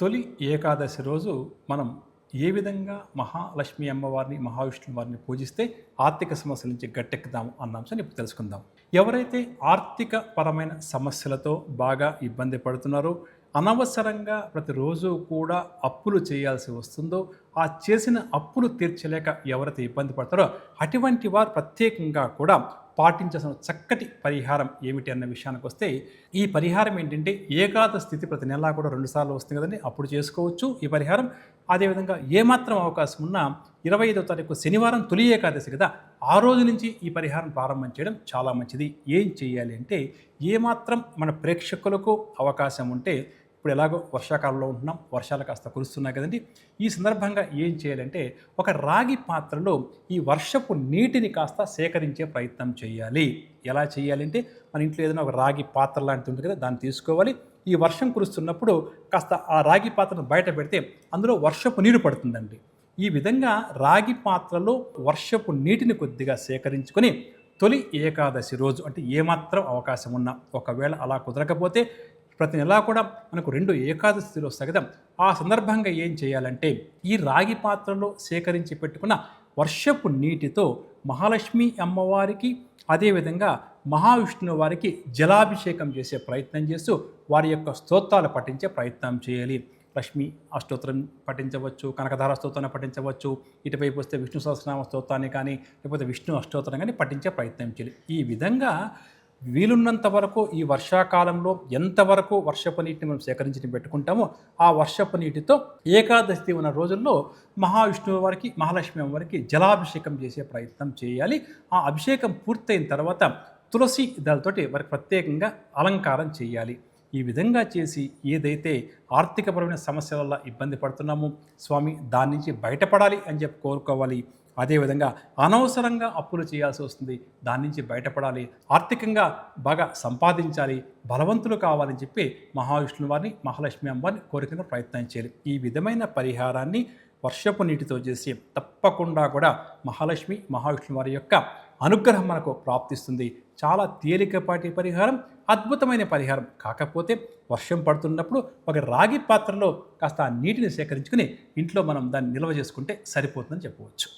తొలి ఏకాదశి రోజు మనం ఏ విధంగా మహాలక్ష్మి అమ్మవారిని మహావిష్ణువు వారిని పూజిస్తే ఆర్థిక సమస్యల నుంచి గట్టెక్కుదాము అన్న అంశాన్ని ఇప్పుడు తెలుసుకుందాం. ఎవరైతే ఆర్థిక పరమైన సమస్యలతో బాగా ఇబ్బంది పడుతున్నారో, అనవసరంగా ప్రతిరోజు కూడా అప్పులు చేయాల్సి వస్తుందో, ఆ చేసిన అప్పులు తీర్చలేక ఎవరైతే ఇబ్బంది పడతారో అటువంటి వారు ప్రత్యేకంగా కూడా పాటించాల్సిన చక్కటి పరిహారం ఏమిటి అన్న విషయానికి వస్తే, ఈ పరిహారం ఏంటంటే ఏకాదశి స్థితి ప్రతి నెలా కూడా 2 సార్లు వస్తుంది కదండి, అప్పుడు చేసుకోవచ్చు ఈ పరిహారం. అదేవిధంగా ఏమాత్రం అవకాశం ఉన్నా 25వ తారీఖు శనివారం తొలి ఏకాదశి కదా, ఆ రోజు నుంచి ఈ పరిహారం ప్రారంభం చేయడం చాలా మంచిది. ఏం చేయాలి అంటే, ఏమాత్రం మన ప్రేక్షకులకు అవకాశం ఉంటే, ఇప్పుడు ఎలాగో వర్షాకాలంలో ఉంటున్నాం, వర్షాలు కాస్త కురుస్తున్నాయి కదండి, ఈ సందర్భంగా ఏం చేయాలంటే ఒక రాగి పాత్రలో ఈ వర్షపు నీటిని కాస్త సేకరించే ప్రయత్నం చేయాలి. ఎలా చేయాలంటే, మన ఇంట్లో ఏదైనా ఒక రాగి పాత్ర లాంటిది ఉంటుంది కదా, దాన్ని తీసుకోవాలి. ఈ వర్షం కురుస్తున్నప్పుడు కాస్త ఆ రాగి పాత్రను బయట పెడితే అందులో వర్షపు నీరు పడుతుందండి. ఈ విధంగా రాగి పాత్రలో వర్షపు నీటిని కొద్దిగా సేకరించుకొని తొలి ఏకాదశి రోజు, అంటే ఏమాత్రం అవకాశం ఉన్నా, ఒకవేళ అలా కుదరకపోతే ప్రతి నెలా కూడా మనకు 2 ఏకాదశిలు వస్తాయి కదా, ఆ సందర్భంగా ఏం చేయాలంటే ఈ రాగి పాత్రలో సేకరించి పెట్టుకున్న వర్షపు నీటితో మహాలక్ష్మి అమ్మవారికి, అదేవిధంగా మహావిష్ణువు వారికి జలాభిషేకం చేసే ప్రయత్నం చేస్తూ వారి యొక్క స్తోత్రాలు పఠించే ప్రయత్నం చేయాలి. లక్ష్మి అష్టోత్తరం పఠించవచ్చు, కనకధార స్తోత్రాన్ని పఠించవచ్చు, ఇటువైపు వస్తే విష్ణు సహస్రనామ స్తోత్రాన్ని కానీ లేకపోతే విష్ణు అష్టోత్తరం కానీ పఠించే ప్రయత్నం చేయాలి. ఈ విధంగా వీలున్నంత వరకు ఈ వర్షాకాలంలో ఎంతవరకు వర్షపు నీటిని మనం సేకరించి పెట్టుకుంటామో ఆ వర్షపు నీటితో ఏకాదశి ఉన్న రోజుల్లో మహావిష్ణువు వారికి, మహాలక్ష్మి వారికి జలాభిషేకం చేసే ప్రయత్నం చేయాలి. ఆ అభిషేకం పూర్తయిన తర్వాత తులసి దళతోటి వారికి ప్రత్యేకంగా అలంకారం చేయాలి. ఈ విధంగా చేసి ఏదైతే ఆర్థికపరమైన సమస్యల వల్ల ఇబ్బంది పడుతున్నామో స్వామి దాని నుంచి బయటపడాలి అని చెప్పి కోరుకోవాలి. అదేవిధంగా అనవసరంగా అప్పులు చేయాల్సి వస్తుంది, దాని నుంచి బయటపడాలి, ఆర్థికంగా బాగా సంపాదించాలి, బలవంతులు కావాలని చెప్పి మహావిష్ణువు వారిని, మహాలక్ష్మి అమ్మవారిని కోరికను ప్రయత్నం చేయాలి. ఈ విధమైన పరిహారాన్ని వర్షపు నీటితో చేసి తప్పకుండా కూడా మహాలక్ష్మి, మహావిష్ణువు వారి యొక్క అనుగ్రహం మనకు ప్రాప్తిస్తుంది. చాలా తేలికపాటి పరిహారం, అద్భుతమైన పరిహారం. కాకపోతే వర్షం పడుతున్నప్పుడు ఒక రాగి పాత్రలో కాస్త ఆ నీటిని సేకరించుకుని ఇంట్లో మనం దాన్ని నిల్వ చేసుకుంటే సరిపోతుందని చెప్పవచ్చు.